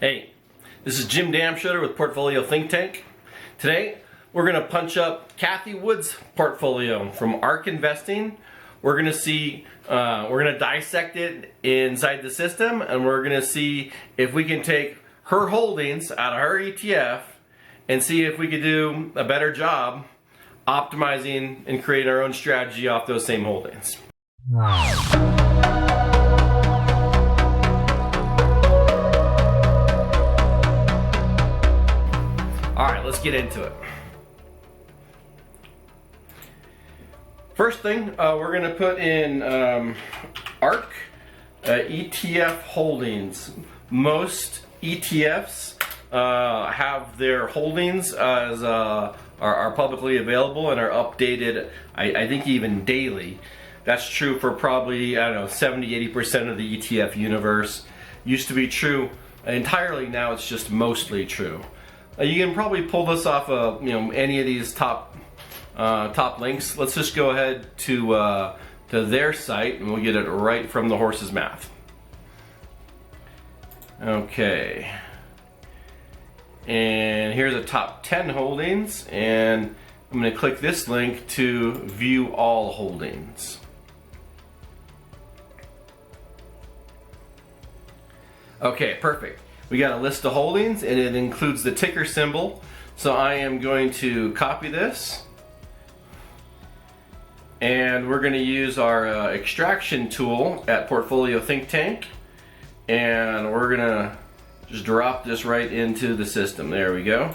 Hey, this is Jim Damshutter with Portfolio Thinktank. Today, we're going to punch up Cathie Woods' portfolio from ARK Investing. We're going to see, we're going to dissect it inside the system, and we're going to see if we can take her holdings out of her ETF and see if we could do a better job optimizing and create our own strategy off those same holdings. Alright, let's get into it. First thing, we're going to put in ARK ETF holdings. Most ETFs have their holdings as are publicly available and are updated, I think even daily. That's true for probably, I don't know, 70-80% of the ETF universe. Used to be true entirely, now it's just mostly true. You can probably pull this off of any of these top links. Let's just go ahead to their site and we'll get it right from the horse's mouth. Okay. And here's a top 10 holdings, and I'm going to click this link to view all holdings. Okay, perfect. We got a list of holdings and it includes the ticker symbol. So I am going to copy this and we're going to use our extraction tool at Portfolio Thinktank, and we're going to just drop this right into the system. There we go.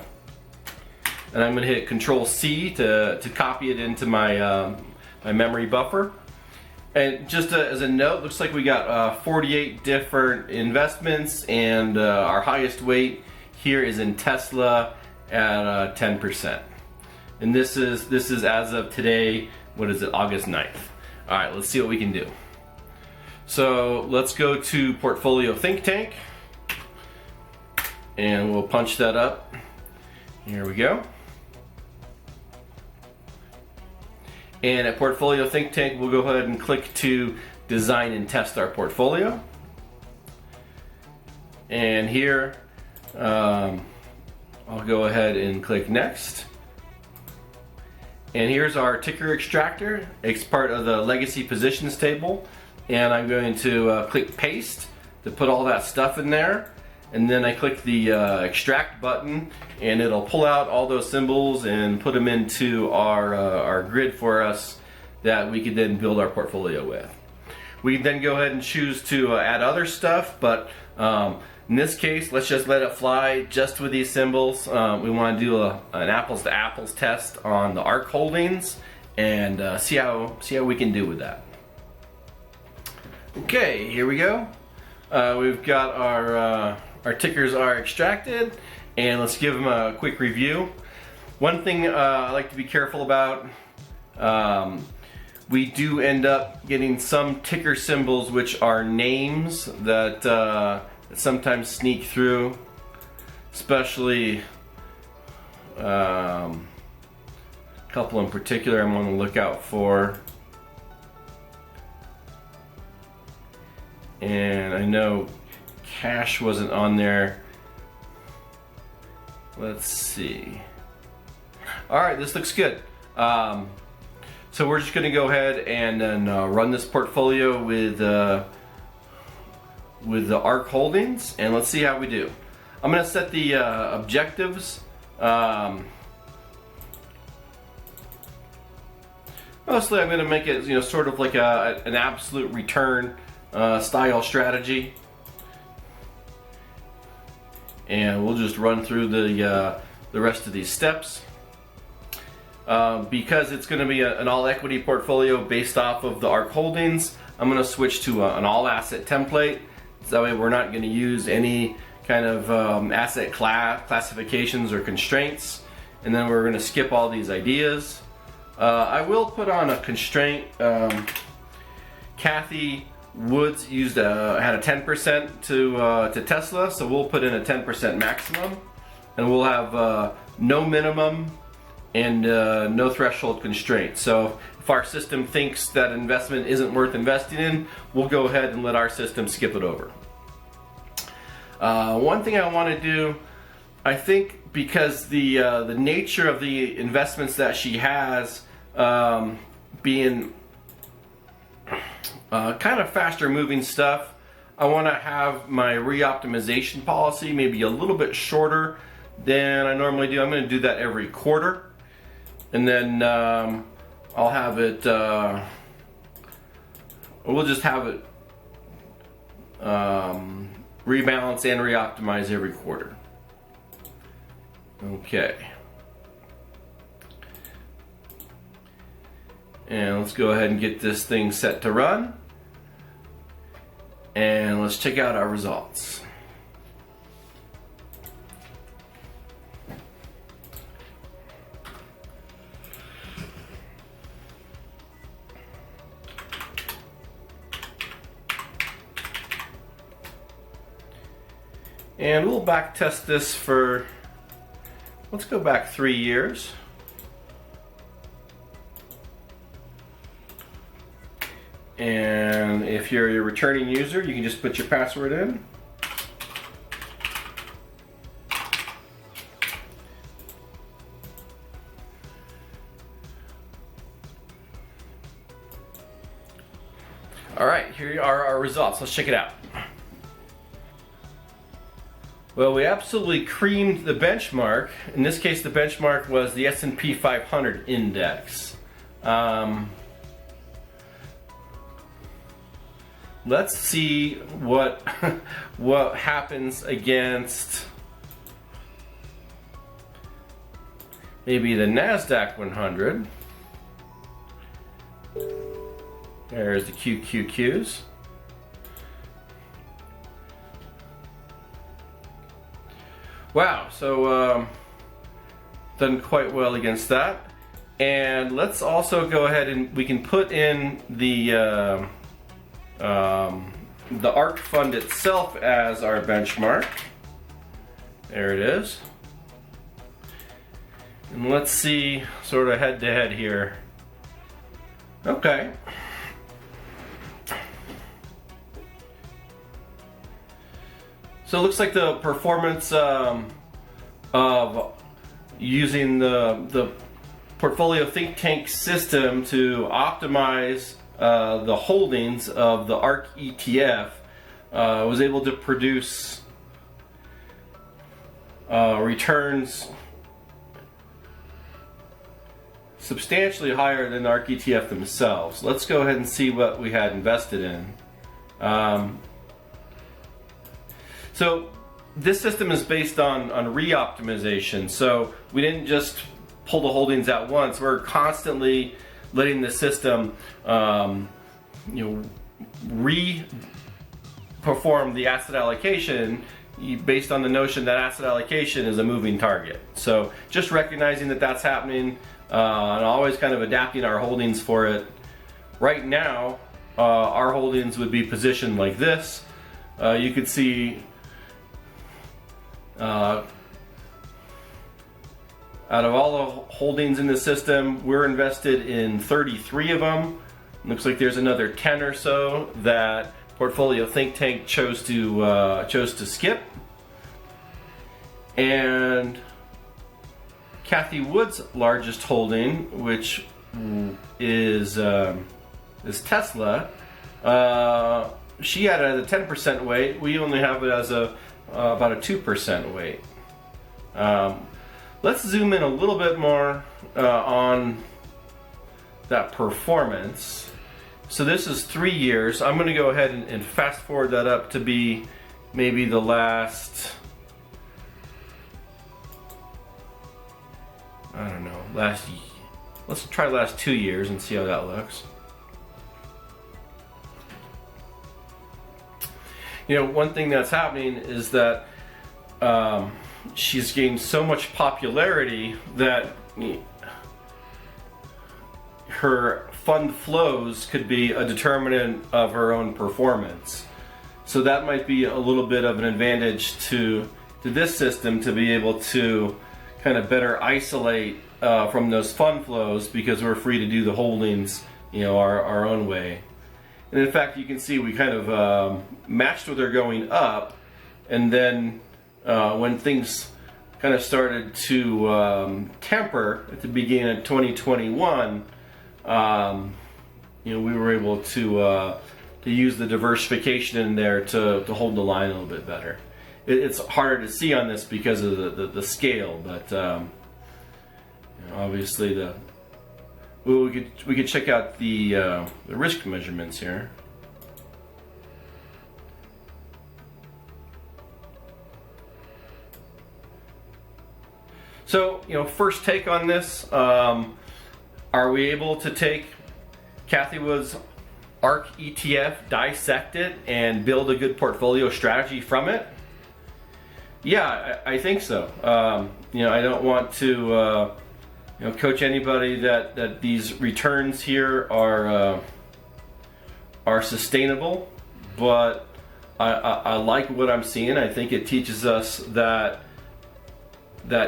And I'm going to hit Control C to copy it into my my memory buffer. And just as a note, looks like we got 48 different investments, and our highest weight here is in Tesla at 10%. And this is as of today. What is it? August 9th. All right, let's see what we can do. So let's go to Portfolio Thinktank, and we'll punch that up. Here we go. And at Portfolio Thinktank, we'll go ahead and click to design and test our portfolio. And here, I'll go ahead and click next. And here's our ticker extractor. It's part of the legacy positions table. And I'm going to click paste to put all that stuff in there. And then I click the extract button, and it'll pull out all those symbols and put them into our grid for us that we could then build our portfolio with. We can then go ahead and choose to add other stuff, but in this case, let's just let it fly just with these symbols. We want to do an apples to apples test on the ARK holdings and see how we can do with that. Okay, here we go. We've got our tickers are extracted, and let's give them a quick review. One thing I like to be careful about, we do end up getting some ticker symbols which are names that sometimes sneak through, especially a couple in particular I'm on the lookout for. And I know cash wasn't on there. Let's see. Alright, this looks good. So we're just going to go ahead and then run this portfolio with the ARK holdings, and let's see how we do. I'm going to set the objectives. Mostly I'm going to make it sort of like an absolute return style strategy. And we'll just run through the rest of these steps. Because it's going to be an all equity portfolio based off of the ARK holdings, I'm going to switch to an all asset template. So that way we're not going to use any kind of asset classifications or constraints. And then we're going to skip all these ideas. I will put on a constraint. Cathie Woods had a 10% to Tesla, so we'll put in a 10% maximum, and we'll have no minimum and no threshold constraint. So if our system thinks that investment isn't worth investing in, we'll go ahead and let our system skip it over. One thing I want to do, I think, because the nature of the investments that she has being kind of faster moving stuff, I want to have my re-optimization policy maybe a little bit shorter than I normally do. I'm going to do that every quarter, and then I'll have it, we'll just have it rebalance and re-optimize every quarter. Okay. And let's go ahead and get this thing set to run. And let's check out our results. And we'll back test this for, let's go back 3 years. And if you're a returning user, you can just put your password in. All right, here are our results. Let's check it out. Well, we absolutely creamed the benchmark. In this case, the benchmark was the S&P 500 index. Let's see what what happens against maybe the NASDAQ 100. There's the QQQs. Wow, so done quite well against that. And let's also go ahead and we can put in the ARK fund itself as our benchmark. There it is. And let's see sort of head to head here. Okay. So it looks like the performance of using the Portfolio Thinktank system to optimize the holdings of the ARKK ETF was able to produce returns substantially higher than the ARKK ETF themselves. Let's go ahead and see what we had invested in. So this system is based on re-optimization. So we didn't just pull the holdings at once. We're constantly letting the system re-perform the asset allocation based on the notion that asset allocation is a moving target. So just recognizing that that's happening and always kind of adapting our holdings for it. Right now, our holdings would be positioned like this. You could see out of all the holdings in the system, we're invested in 33 of them. Looks like there's another 10 or so that Portfolio Thinktank chose to skip. And Cathie Woods' largest holding, which is Tesla, she had it as a 10% weight. We only have it as about a 2% weight. Let's zoom in a little bit more on that performance. So this is 3 years. I'm going to go ahead and fast forward that up to be maybe the last, I don't know, let's try the last 2 years and see how that looks. You know, one thing that's happening is that she's gained so much popularity that her fund flows could be a determinant of her own performance. So that might be a little bit of an advantage to this system, to be able to kind of better isolate from those fund flows, because we're free to do the holdings, you know, our own way. And in fact, you can see we kind of matched with her going up, and then when things kind of started to temper at the beginning of 2021, we were able to use the diversification in there to hold the line a little bit better. It's harder to see on this because of the scale, but obviously we could check out the risk measurements here. So, first take on this, are we able to take Cathie Woods ARKK ETF, dissect it, and build a good portfolio strategy from it? Yeah, I think so. I don't want to coach anybody that these returns here are sustainable, but I like what I'm seeing. I think it teaches us that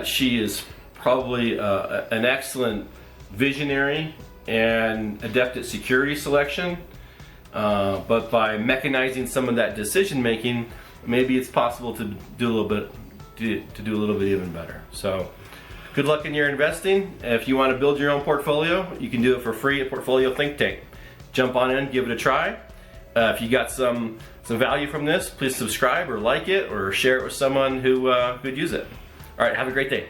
she is probably an excellent visionary and adept at security selection, but by mechanizing some of that decision making, maybe it's possible to do a little bit even better. So good luck in your investing. If you want to build your own portfolio, you can do it for free at Portfolio Thinktank. Jump on in, give it a try. If you got some value from this, please subscribe or like it or share it with someone who could use it. All right, have a great day.